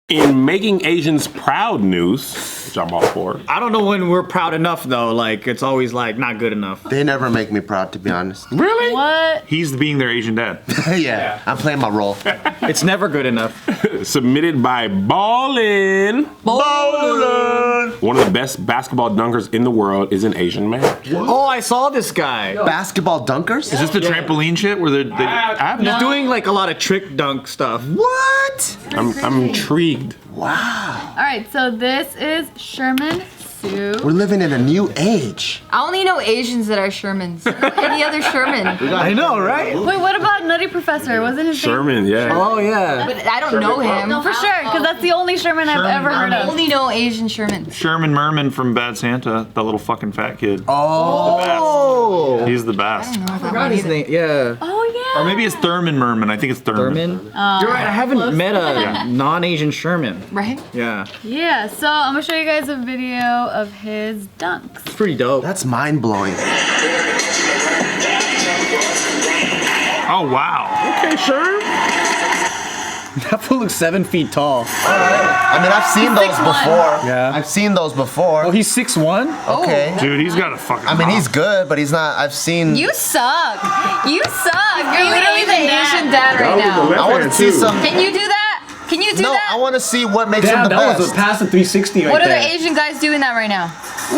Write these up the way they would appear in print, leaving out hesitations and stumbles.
In making Asians proud news, which I'm all for. I don't know when we're proud enough though. Like it's always like not good enough. They never make me proud, to be honest. Really? What? He's being their Asian dad. Yeah, I'm playing my role. It's never good enough. Submitted by Ballin. One of the best basketball dunkers in the world is an Asian man. Oh, I saw this guy. Basketball dunkers? Is this the trampoline shit where He's doing like a lot of trick dunk stuff. What? I'm intrigued. Wow. All right, so this is Sherman Sue. We're living in a new age. I only know Asians that are Shermans. Any other Sherman? I know, right? Wait, what about Nutty Professor? Wasn't his Sherman, yeah. Oh yeah. But I don't know him. No, for sure, because that's the only Sherman I've ever heard I of. only know Asian Shermans. Sherman Merman from Bad Santa, that little fucking fat kid. Oh. He's the best. I Forgot his name. Yeah. Oh yeah. Or maybe it's Thurman Merman. I think it's Thurman. Thurman. You're right. I haven't met a non-Asian Sherman. Right? Yeah. Yeah, so I'm gonna show you guys a video of his dunks. It's pretty dope. That's mind-blowing. Oh, wow. Okay, sure. That fool looks 7 feet tall. I mean, I've seen those 6'1". before. Yeah. I've seen those before. Oh, he's 6'1". Okay. Dude, he's got a fucking I mean, he's good, but he's not. I've seen. You suck. You suck. You're literally the Asian dad right That was the now. I want to see some. Can you do that? Can you do No, that? I want to see what makes him Damn, the that best. was a pass of 360 right What are there. the Asian guys doing that right now?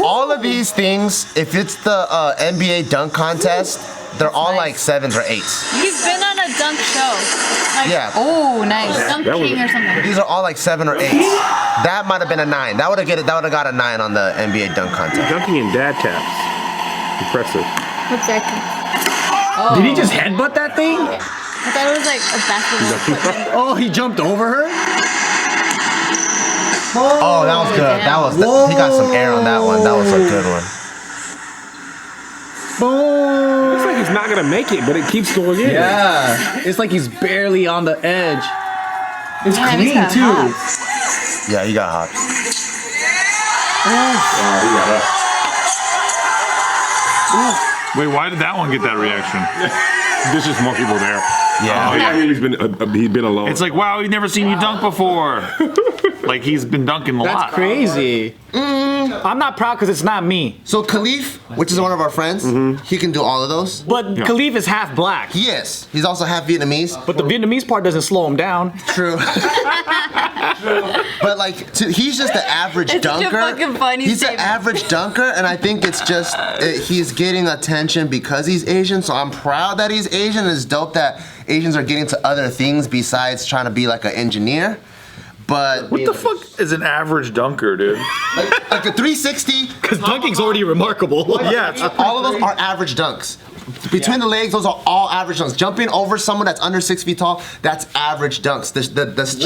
All of these things, if it's the NBA dunk contest, they're all like 7s or 8s. He's been on a dunk show. Like, Yeah. Oh, nice. Dunk That was- King or something. These are all like 7 or 8s. That might have been a 9. That would have got a 9 on the NBA dunk contest. Dunking in dad taps. Impressive. What's that? Did he just headbutt that thing? I thought it was like a basketball equipment. Oh, he jumped over her? Oh, that was good. That was. He got some air on that one. That was a good one. Boom. Looks like he's not gonna make it, but it keeps going in. Yeah. It's like he's barely on the edge. It's Damn, he's clean got too. hops. Yeah, he got hot. Wait, why did that one get that reaction? There's just more people there. Yeah. Oh yeah, he's been alone. It's like, wow, we've never seen you dunk before. Like, he's been dunking a lot. That's crazy. I'm not proud because it's not me. So Khalif, which is one of our friends, he can do all of those. But Khalif is half black. He is. He's also half Vietnamese. But the Vietnamese part doesn't slow him down. True. But like, he's just the average It's such a dunker. fucking funny He's an statement. average dunker, and I think it's just he's getting attention because he's Asian. So I'm proud that he's Asian. It's dope that Asians are getting to other things besides trying to be like an engineer. But What the fuck is an average dunker, dude? like a 360. Because dunking's already remarkable. Yeah, it's All of those are average dunks. Between the legs, those are all average dunks. Jumping over someone that's under 6 feet tall, that's average dunks.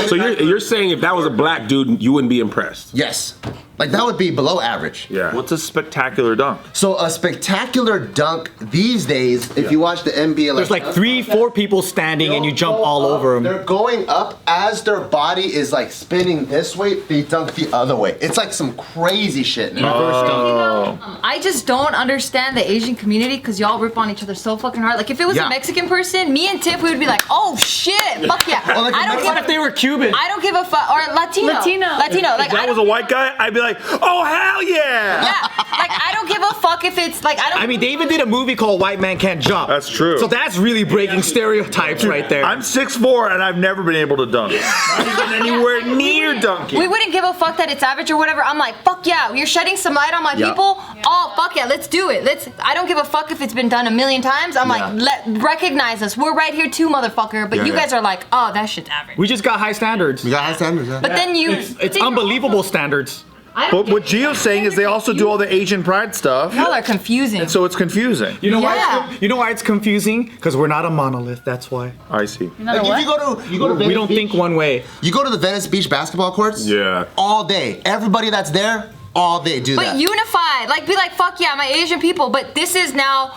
So you're saying if that was a black dude, you wouldn't be impressed? Yes. Like that would be below average. Yeah. What's a spectacular dunk? So a spectacular dunk these days, if you watch the NBA, There's like 3-4 people standing and you jump all over them. They're going up as their body is like spinning this way. They dunk the other way. It's like some crazy shit. I just don't understand the Asian community because y'all rip on each other so fucking hard. Like if it was Yeah. a Mexican person, me and Tiff, we would be like, oh shit, fuck yeah. Or like I don't What if they were Cuban? I don't give a fuck. Or Latino. Latino. Like If that was a white guy, I'd be like, oh, hell yeah! Yeah. Like I don't give a fuck if it's like I don't. I mean, they even did a movie called White Man Can't Jump. That's true. So that's really breaking stereotypes right there. I'm 6'4" and I've never been able to dunk. Not even anywhere near dunking. we wouldn't give a fuck that it's average or whatever. I'm like, fuck yeah, you're shedding some light on my people. Oh, fuck yeah, let's do it. I don't give a fuck if it's been done a million times. I'm like, recognize us. We're right here too, motherfucker. But you guys are like, oh, that shit's average. We just got high standards. We got high standards. Yeah. But then you. It's unbelievable standards. But what Gio's saying is they also do all the Asian pride stuff. Y'all are confusing. So it's confusing. You know Yeah. why? You know why it's confusing? Because we're not a monolith. That's why. I see. Another Like what? if you go to Venice We don't Beach, think one way. You go to the Venice Beach basketball courts. Yeah. All day. Everybody that's there, all day do But that. unified, like be like, fuck yeah, my Asian people. But this is now,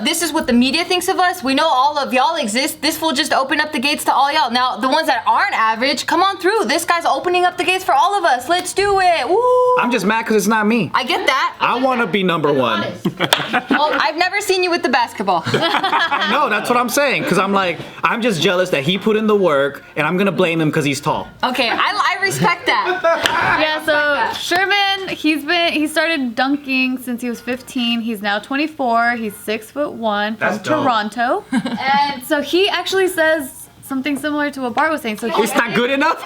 this is what the media thinks of us. We know all of y'all exist. This will just open up the gates to all y'all. Now, the ones that aren't average, come on through. This guy's opening up the gates for all of us. Let's do it. Woo! I'm just mad because it's not me. I get that. I want to be number one. Oh, I've never seen you with the basketball. No, that's what I'm saying. Because I'm just jealous that he put in the work, and I'm gonna blame him because he's tall. Okay, I respect that. Yeah, so Sherman, he started dunking since he was 15. He's now 24. He's 6'1" from Toronto. And so he actually says something similar to what Bart was saying. So It's not good enough?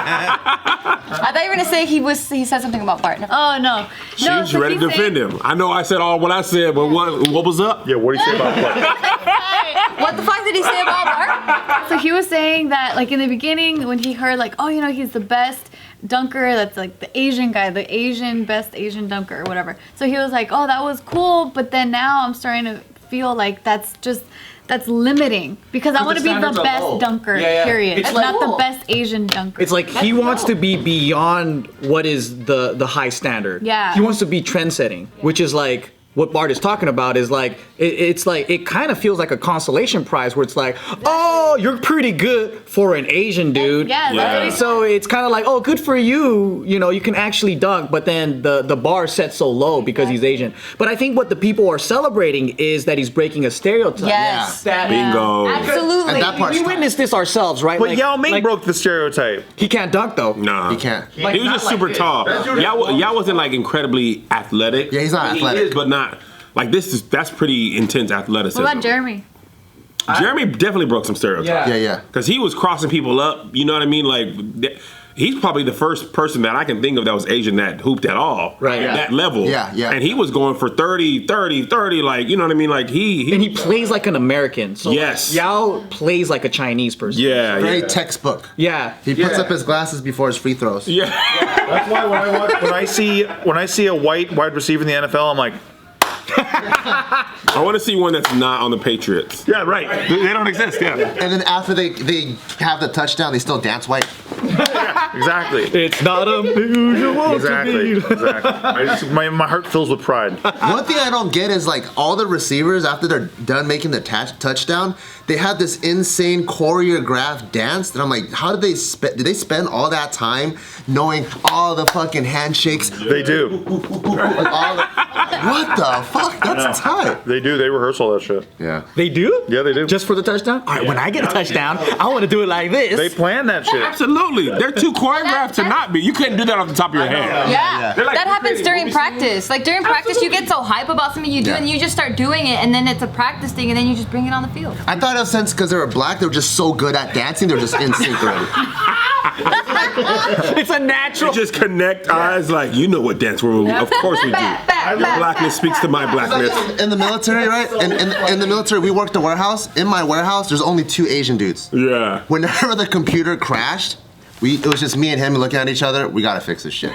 I thought you were gonna say he said something about Bart. No. Oh no. No, She's ready to defend him. I know I said all what I said, but what was up? Yeah, what do you say about Bart? What the fuck did he say about Bart? So he was saying that, like, in the beginning, when he heard, like, oh, you know, he's the best dunker, that's like the Asian guy, the best Asian dunker or whatever. So he was like, oh, that was cool, but then now I'm starting to feel like that's limiting because I want to be the best dunker, period. It's Not like- the best Asian dunker. It's like he wants to be beyond what is the high standard. Yeah. He wants to be trend setting, which is like what Bart is talking about is like, it's like, it kind of feels like a consolation prize where it's like, oh, you're pretty good for an Asian dude. Yeah, that's what he So it's kind of like, oh, good for you. You know, you can actually dunk, but then the bar is set so low because he's Asian. But I think what the people are celebrating is that he's breaking a stereotype. Yes. That Bingo. Absolutely. And that part's we witnessed this ourselves, right? But Yao Ming broke the stereotype. He can't dunk though. Nah. He can't. He was just super tall. Y'all wasn't like incredibly athletic. Yeah, he's not He athletic. is, but not like that's pretty intense athleticism. What about Jeremy? Jeremy definitely broke some stereotypes. Yeah. Because he was crossing people up. You know what I mean? Like he's probably the first person that I can think of that was Asian that hooped at all. Right. At that level. Yeah. And he was going for 30, like, you know what I mean? Like And he plays like an American. So Yes. Yao plays like a Chinese person. Yeah. Very Yeah. textbook. Yeah. He puts up his glasses before his free throws. Yeah. That's why when I see a white wide receiver in the NFL, I'm like, I want to see one that's not on the Patriots. yeah, right. They don't exist. Yeah, And then after they have the touchdown, they still dance white. exactly. It's not unusual Exactly. to be. Exactly. My heart fills with pride. One thing I don't get is like all the receivers after they're done making the touchdown, they have this insane choreographed dance that I'm like, how did they spend all that time knowing all the fucking handshakes? They do. What the fuck? That's tight. They do. They rehearse all that shit. Yeah. They do? Yeah, they do. Just for the touchdown? All right, when I get a touchdown, I want to do it like this. They plan that shit. Absolutely. They're too choreographed to not be. You couldn't do that off the top of your head. Yeah, They're like, that happens "Hey, during what we practice. Like during practice, you get so hype about something you do, Yeah. and you just start doing it, and then it's a practice thing, and then you just bring it on the field. I thought it was since because they were black, they were just so good at dancing, they were just in sync already. It's a natural. Just connect eyes like, you know what dance we're moving. Of course we do. Blackness speaks to my blackness. In the military, right? In the military, we worked the warehouse. In my warehouse, there's only 2 Asian dudes. Yeah. Whenever the computer crashed, it was just me and him looking at each other. We gotta fix this shit.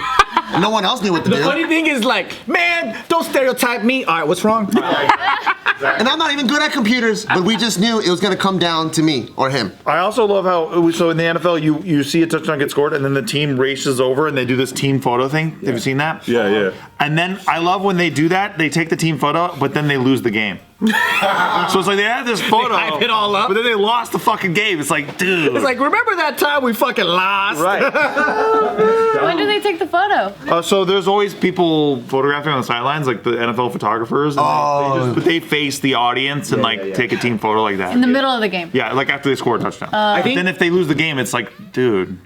No one else knew what to The do. funny thing is like, man, don't stereotype me. All right, what's wrong? And I'm not even good at computers, but we just knew it was gonna come down to me or him. I also love how so in the NFL you see a touchdown get scored and then the team races over and they do this team photo thing. Have you seen that? Yeah. And then I love when they do that. They take the team photo, but then they lose the game. So it's like they had this photo, hype it all up. but then they lost the fucking game. It's like, dude. It's like, remember that time we fucking lost? right. When do they take the photo? So there's always people photographing on the sidelines, like the NFL photographers. And they face the audience and take a team photo like that. In the middle of the game. Yeah, like after they score a touchdown. I think Then if they lose the game, it's like, dude,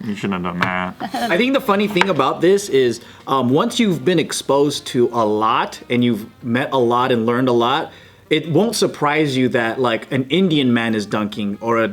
you shouldn't have done that. I think the funny thing about this is once you've been exposed to a lot and you've met a lot and learned a lot, it won't surprise you that like an Indian man is dunking or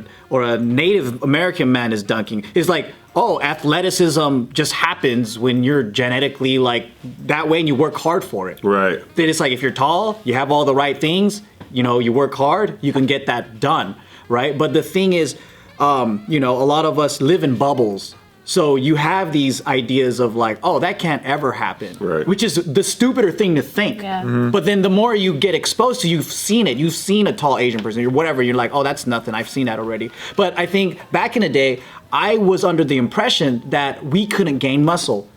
a Native American man is dunking. It's like, oh, athleticism just happens when you're genetically like that way and you work hard for it. Right. Then it's like if you're tall, you have all the right things, you know, you work hard, you can get that done, right? But the thing is, you know, a lot of us live in bubbles. So you have these ideas of like, oh, that can't ever happen, Right. which is the stupider thing to think. Yeah. But then the more you get exposed to, you've seen it. You've seen a tall Asian person or whatever. You're like, oh, that's nothing. I've seen that already. But I think back in the day, I was under the impression that we couldn't gain muscle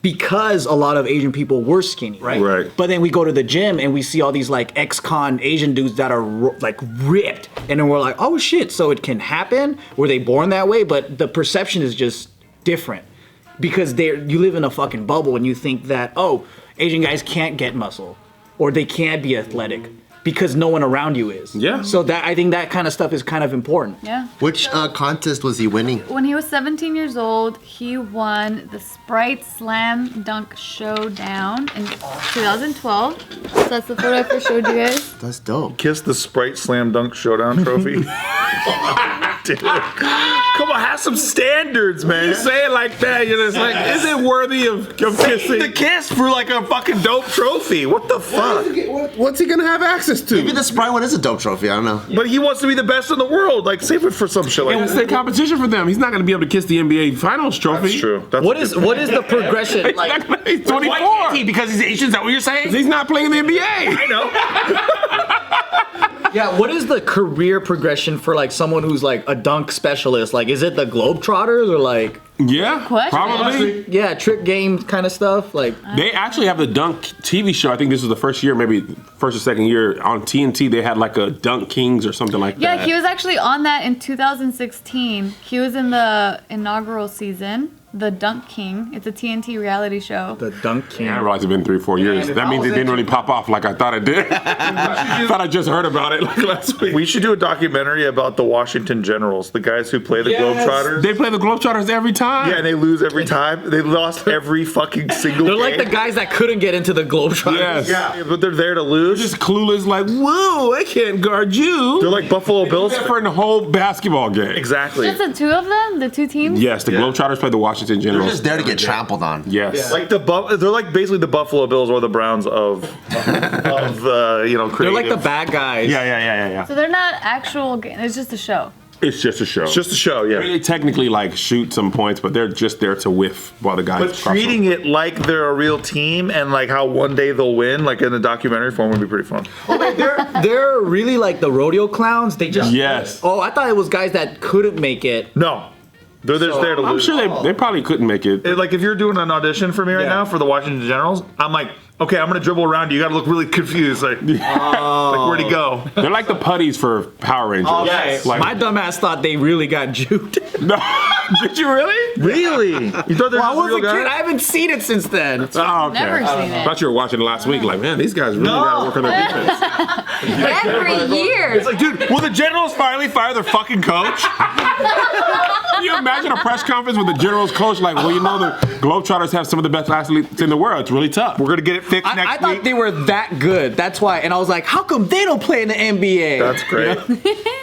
because a lot of Asian people were skinny, right? Right. But then we go to the gym and we see all these like ex-con Asian dudes that are like ripped, and then we're like, oh shit, so it can happen? Were they born that way? But the perception is just different because you live in a fucking bubble and you think that, oh, Asian guys can't get muscle or they can't be athletic. because no one around you is. Yeah. So that I think that kind of stuff is kind of important. Yeah. Which contest was he winning? When he was 17 years old, he won the Sprite Slam Dunk Showdown in 2012. So that's the photo I first showed you guys. That's dope. Kiss the Sprite Slam Dunk Showdown trophy. Dude. Come on, have some standards, man. You say it like that, you're just like, is it worthy of kissing? The kiss for like a fucking dope trophy. What the fuck? What's he gonna have access to? Maybe the Sprite one is a dope trophy. I don't know. But he wants to be the best in the world. Like, save it for some shit like It's that. the competition for them. He's not gonna be able to kiss the NBA Finals trophy. That's true. That's What is the progression? He's, Like, he's 24. Why can't he? Because he's Asian? Is that what you're saying? He's not playing in the NBA. I know. yeah, what is the career progression for like someone who's like a dunk specialist? Like, is it the Globetrotters or like Yeah, Question. probably. yeah, trick game kind of stuff? Like, They actually have the dunk TV show. I think this was the first year, maybe first or second year on TNT. They had like a Dunk Kings or something like Yeah, that. he was actually on that in 2016. He was in the inaugural season, The Dunk King. It's a TNT reality show. the dunk king. I realized it's been 3-4 years. and if That I means it was didn't really pop off like I thought it did. I thought I just heard about it like last week. We should do a documentary about the Washington Generals, the guys who play the Globetrotters. They play the Globetrotters every time. Yeah, and they lose every time. They lost every fucking single They're like game. the guys that couldn't get into the Globetrotters. Yes. Yeah, but they're there to lose. Just clueless, like, whoa, I can't guard you. They're like Buffalo Bills. for the whole basketball game. Exactly. Just the two of them? The two teams? Yes, the Globetrotters play the Washington They're Generals. just there to get trampled on. Yes. Like they're like basically the Buffalo Bills or the Browns of creative. They're like the bad guys. Yeah. So they're not actual games. It's just a show. It's just a show. It's just a show, yeah. They technically like shoot some points, but they're just there to whiff while the guys But treating it like they're a real team and like how one day they'll win, like in a documentary form, would be pretty fun. They're really like the rodeo clowns. They just Yes. Oh, I thought it was guys that couldn't make it. No, they're just there to I'm lose. sure they probably couldn't make it. Like if you're doing an audition for me right Yeah. now for the Washington Generals, I'm like, okay, I'm gonna dribble around you. You gotta look really confused, like where'd he go? They're like the putties for Power Rangers. Okay. Like, My dumbass thought they really got juked. no, did you really? Really? You thought they're I just was real a kid. I guys? haven't seen it since then. Oh, okay. Never seen it. I thought you were watching it last week. Like, man, these guys really gotta work on their defense. Every year. It's like, dude, will the Generals finally fire their fucking coach? Can you imagine a press conference with the Generals coach like, well, you know, the Globetrotters have some of the best athletes in the world. It's really tough. We're gonna get it fixed I next thought week. they were that good. That's why. And I was like, how come they don't play in the NBA? That's great.